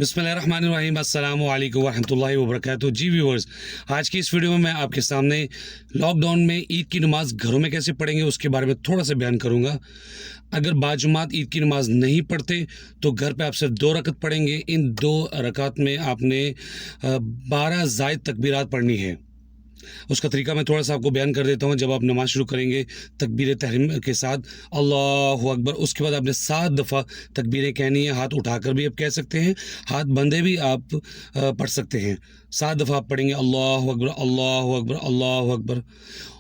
बिस्मिल्लाहिर्रहमानिर्रहीम अस्सलामु अलैकुम वरहमतुल्लाहि वबरकातुहू। जी व्यूअर्स, आज की इस वीडियो में मैं आपके सामने लॉकडाउन में ईद की नमाज़ घरों में कैसे पढ़ेंगे उसके बारे में थोड़ा सा बयान करूंगा। अगर बाजमात ईद की नमाज़ नहीं पढ़ते तो घर पे आप सिर्फ 2 रकत पढ़ेंगे। इन 2 रकात में आपने 12 ज़ायद तकबीरात पढ़नी है। उसका तरीका मैं थोड़ा सा आपको बयान कर देता हूँ। जब आप नमाज शुरू करेंगे तकबीर तहरीम के साथ अल्लाहु अकबर, उसके बाद आपने 7 दफ़ा तकबीरें कहनी है। हाथ उठाकर भी आप कह सकते हैं, हाथ बंदे भी आप पढ़ सकते हैं। 7 दफ़ा आप पढ़ेंगे अल्लाहु अकबर अल्लाहु अकबर अल्लाहु अकबर।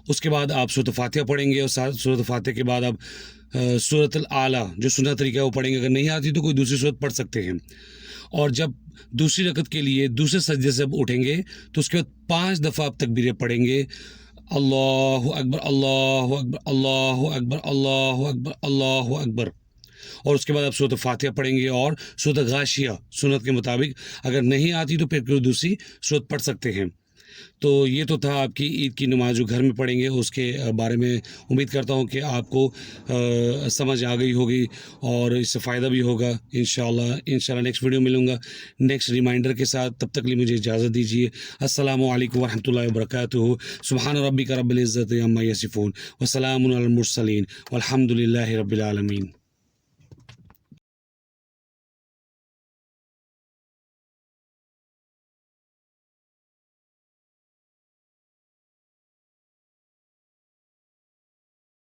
उसके बाद आप सूरत फातिहा पढ़ेंगे और सूरत फातिहा के बाद आप सूरत अल आला जो सुन्नत तरीका है वो पढ़ेंगे। अगर नहीं आती तो कोई दूसरी सूरत पढ़ सकते हैं। और जब दूसरी रकत के लिए दूसरे सजदे से उठेंगे तो उसके बाद 5 दफ़ा आप तकबीरें पढ़ेंगे अल्लाहु अकबर अल्लाहु अकबर अल्लाहु अकबर अल्लाहु अकबर अल्लाहु अकबर। और उसके बाद आप सूरत फातिहा पढ़ेंगे और सूरत गाशिया सुन्नत के मुताबिक। अगर नहीं आती तो फिर कोई दूसरी सूरत पढ़ सकते हैं। तो ये तो था आपकी ईद की नमाज जो घर में पढ़ेंगे उसके बारे में। उम्मीद करता हूँ कि आपको समझ आ गई होगी और इससे फ़ायदा भी होगा। इंशाल्लाह नेक्स्ट वीडियो मिलूँगा नेक्स्ट रिमाइंडर के साथ। तब तक लिए मुझे इजाज़त दीजिए। अस्सलामु अलैकुम वरहमतुल्लाहि वबरकातुहू। सुब्हान रब्बिका रब्बिल इज़्ज़ति अम्मा यसिफून व सलामुन अलल मुरसलीन वल्हम्दुलिल्लाहि रब्बिल आलमीन।